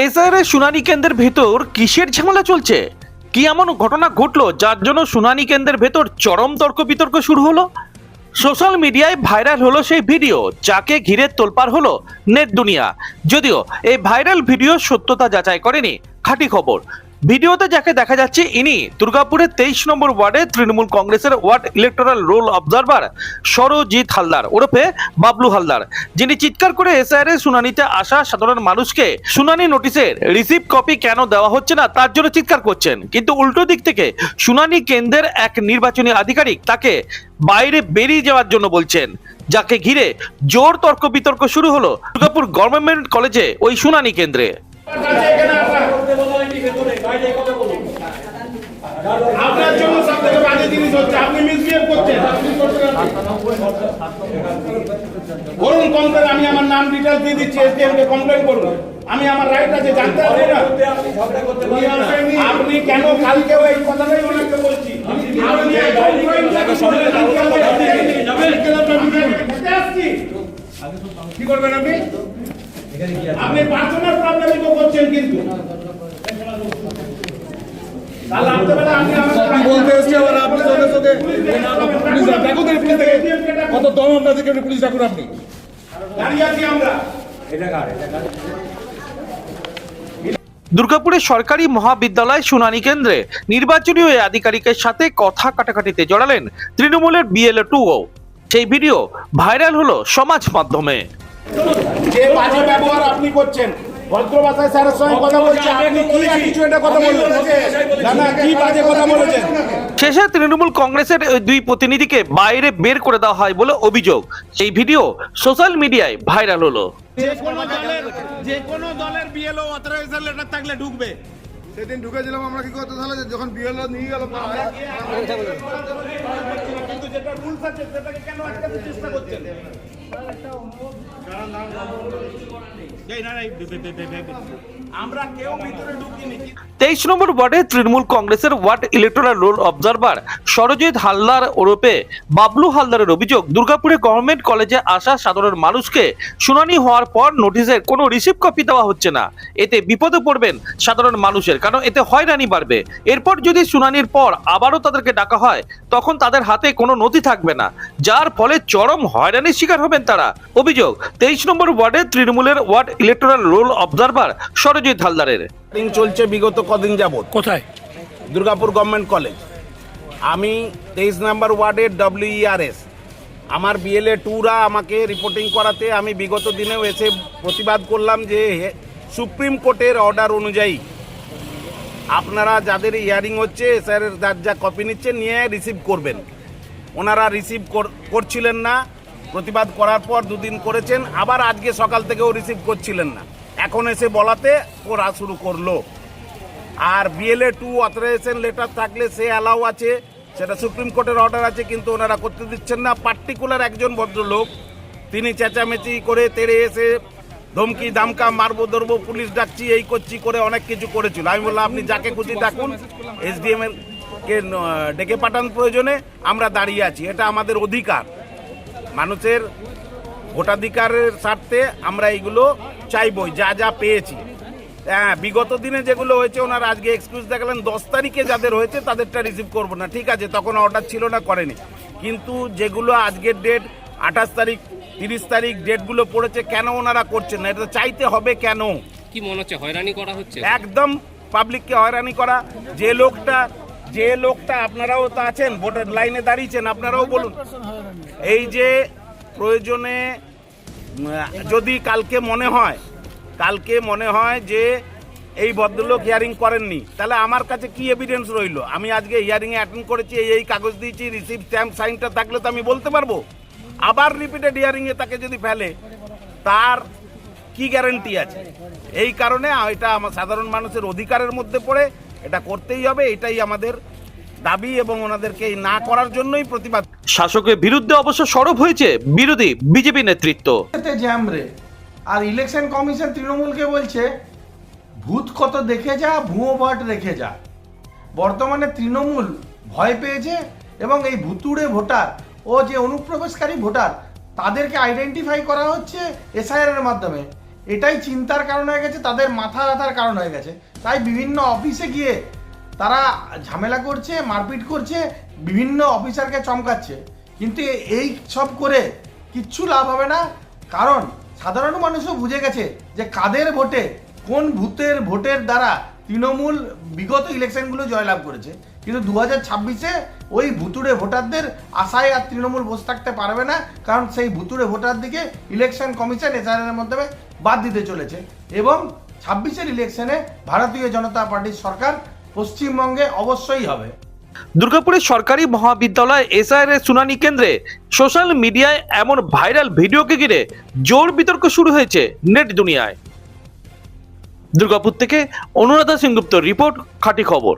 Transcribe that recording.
SIR শুনানি কেন্দ্রের ভেতর কিসের ঝামেলা চলছে? কি এমন ঘটনা ঘটলো যার জন্য শুনানি কেন্দ্রের ভেতর চরম তর্ক বিতর্ক শুরু হলো? সোশ্যাল মিডিয়ায় ভাইরাল হলো সেই ভিডিও, যাকে ঘিরে তোলপাড় হলো নেট দুনিয়া। যদিও এই ভাইরাল ভিডিও সত্যতা যাচাই করেনি খাঁটি খবর। ভিডিওতে যাকে দেখা যাচ্ছে ইনি দুর্গাপুরের 23 নম্বর ওয়ার্ডে তৃণমূল কংগ্রেসের ward electoral roll observer Sarajit Haldar ওরফে বাবলু হালদার, যিনি চিৎকার করে এসআইআর এর শুনানিতে আসা সাধারণ মানুষকে শুনানি নোটিশের রিসিভ কপি কেন দেওয়া হচ্ছে না তার জন্য চিৎকার করছেন। কিন্তু উল্টো দিক থেকে শুনানি কেন্দ্রের এক নির্বাচনী আধিকারিক তাকে বাইরে বেরিয়ে যাওয়ার জন্য বলছেন, যাকে ঘিরে জোর তর্ক বিতর্ক শুরু হলো দুর্গাপুর গভর্নমেন্ট কলেজে ওই শুনানি কেন্দ্রে। আপনার জন্য সবথেকে বাজে জিনিস হচ্ছে আপনি মিসবিহেভ করছেন। বলুন কম করে, আমি আমার নাম ডিটেইলস দিয়ে দিচ্ছি, এসডিএম কে কমপ্লেইন করুন। আমি আমার রাইট আছে জানতে হবে না। আপনি কেন কালকেও এই কথাটাই ওনাকে বলছি, কি করবেন আপনি? আপনি পার্সোনাল প্রবলেম করছেন, কিন্তু বলতে এসছি আবার আপনি কত দম আপনাদেরকে পুলিশ ডাকুন। আপনি দাঁড়িয়ে আছি আমরা। দুর্গাপুরের সরকারি মহাবিদ্যালয় শুনানি কেন্দ্রে নির্বাচনী ওই আধিকারিকের সাথে কথা কাটাকাটিতে জড়ালেন তৃণমূলের BLO-2। সেই ভিডিও ভাইরাল হলো সমাজ মাধ্যমে। যে বাজে ব্যবহার আপনি করছেন, ভদ্র ভাষায় স্যারের সঙ্গে কথা বলছি, আপনি কি কিছু এটা কথা বললেন না, না কি বাজে কথা বলেছেন? শেষে তৃণমূল কংগ্রেসের ওই দুই প্রতিনিধিকে বাইরে বের করে দেওয়া হয় বলে অভিযোগ। সেই ভিডিও সোশ্যাল মিডিয়ায় ভাইরাল হলো। যে কোনো দলের BLO অথরাইজেশন লেটার থাকলে ঢুকবে। সেদিন ঢুকেছিলাম আমরা, কি করতে তাহলে যখন বিএলও নিয়ে গেল, কিন্তু যেটা রুলস আছে সেটাকে কেন আটকাতে চেষ্টা করছেন? আমরা কেউ ভিতরে ঢুকিনি। 23 নম্বর ওয়ার্ডে তৃণমূল কংগ্রেসের ward electoral roll observer Sarajit Haldar ওরফে বাবলু হালদারের অভিযোগ, দুর্গাপুরে গভর্নমেন্ট কলেজে আসা সাধারণ মানুষকে শুনানি হওয়ার পর নোটিশের কোনো রিসিভ কপি দেওয়া হচ্ছে না। এতে বিপদে পড়বেন সাধারণ মানুষের, কারণ এতে হয়রানি বাড়বে। এরপর যদি শুনানির পর আবারও তাদেরকে ডাকা হয়, তখন তাদের হাতে কোনো নথি থাকবে না, যার ফলে চরম হয়রানির শিকার হবেন তারা। অভিযোগ 23 নম্বর ওয়ার্ডে তৃণমূলের ওয়ার্ড ইলেকটোরাল রোল অবজারভার সরজিৎ হালদারের। চলছে বিগত কদিন যাবত। কোথায়? Durgapur government college. আমি 23 নম্বর ওয়ার্ডের WERS, আমার BLA-2রা আমাকে রিপোর্টিং করাতে আমি বিগত দিনেও এসে প্রতিবাদ করলাম যে সুপ্রিম কোর্টের অর্ডার অনুযায়ী আপনারা যাদের হিয়ারিং হচ্ছে স্যারের যা কপি নিচ্ছে নিয়ে রিসিভ করবেন। ওনারা রিসিভ করছিলেন না, প্রতিবাদ করার পর দুদিন করেছেন, আবার আজকে সকাল থেকেও রিসিভ করছিলেন না। এখন এসে বলাতে ওরা শুরু করলো। আর BLA-2 অথরাইজেশন লেটার থাকলে সে অ্যালাউ আছে, সেটা সুপ্রিম কোর্টের অর্ডার আছে, কিন্তু ওনারা করতে দিচ্ছেন না। পার্টিকুলার একজন ভদ্রলোক, তিনি চেঁচামেচি করে তেড়ে এসে ধমকি দামকা, মারবো ধরবো, পুলিশ ডাকছি, এই করছি করে অনেক কিছু করেছিল। আমি বললাম আপনি যাকে খুশি ডাকুন, SDM কে ডেকে পাঠান, প্রয়োজনে আমরা দাঁড়িয়ে আছি, এটা আমাদের অধিকার। মানুষের ভোটাধিকারের স্বার্থে আমরা এইগুলো চাইবই, যা যা পেয়েছি। হ্যাঁ, বিগত দিনে যেগুলো হয়েছে ওনারা আজকে এক্সকিউজ দেখালেন 10 তারিখে যাদের হয়েছে তাদেরটা রিসিভ করবো না। ঠিক আছে, তখন অর্ডার ছিল না, করেনি। কিন্তু যেগুলো আজকের ডেট 28 তারিখ 30 তারিখ ডেটগুলো পড়েছে, কেন ওনারা করছেন না? এটা চাইতে হবে কেন? কি মনে হচ্ছে হয়রানি করা হচ্ছে? একদম পাবলিককে হয়রানি করা। যে লোকটা আপনারাও তো আছেন, ভোটের লাইনে দাঁড়িয়েছেন, আপনারাও বলুন। এই যে প্রয়োজনে যদি কালকে মনে হয় যে এই ভদ্রলোক হিয়ারিং করেননি, তাহলে আমার কাছে কি এভিডেন্স রইল? আমি আজকে হিয়ারিংয়ে অ্যাটেন্ড করেছি, এই কাগজ দিয়েছি, রিসিভ স্ট্যাম্প সাইনটা থাকলে তো আমি বলতে পারবো। আবার রিপিটেড হিয়ারিংয়ে তাকে যদি ফেলে, তার কি গ্যারান্টি আছে? এই কারণে এটা আমার সাধারণ মানুষের অধিকারের মধ্যে পড়ে, এটা করতেই হবে, এটাই আমাদের দাবি, এবং ওনাদেরকে না করার জন্যই প্রতিবাদ। শাসকের বিরুদ্ধে অবশ্য সরব হয়েছে বিরোধী বিজেপি নেতৃত্ব। আর ইলেকশন কমিশন তৃণমূলকে বলছে ভূত কত দেখে যা, ভুয়ো ভোট রেখে যা। বর্তমানে তৃণমূল ভয় পেয়েছে এবং এই ভুতুড়ে ভোটার ও যে অনুপ্রবেশকারী ভোটার তাদেরকে আইডেন্টিফাই করা হচ্ছে এসআইআর এর মাধ্যমে। এটাই চিন্তার কারণ হয়ে গেছে, তাদের মাথা ব্যথার কারণ হয়ে গেছে। তাই বিভিন্ন অফিসে গিয়ে তারা ঝামেলা করছে, মারপিট করছে, বিভিন্ন অফিসারকে চমকাচ্ছে। কিন্তু এই সব করে কিচ্ছু লাভ হবে না, কারণ সাধারণ মানুষও বুঝে গেছে যে কাদের ভোটে, কোন ভূতের ভোটের দ্বারা তৃণমূল বিগত ইলেকশনগুলো জয়লাভ করেছে। কিন্তু 2026-এ ওই ভুতুড়ে ভোটারদের আশায় আর তৃণমূল বসে থাকতে পারবে না, কারণ সেই ভুতুড়ে ভোটার দিকে ইলেকশন কমিশন এসআইআরের মাধ্যমে বাদ দিতে চলেছে। এবং 26-এর ইলেকশনে ভারতীয় জনতা পার্টির সরকার পশ্চিমবঙ্গে অবশ্যই হবে। দুর্গাপুরের সরকারি মহাবিদ্যালয় এসআইআর শুনানি কেন্দ্রে সোশ্যাল মিডিয়ায় এমন ভাইরাল ভিডিওকে ঘিরে জোর বিতর্ক শুরু হয়েছে নেট দুনিয়ায়। দুর্গাপুর থেকে অনুরাধা সেনগুপ্তর রিপোর্ট, খাঁটি খবর।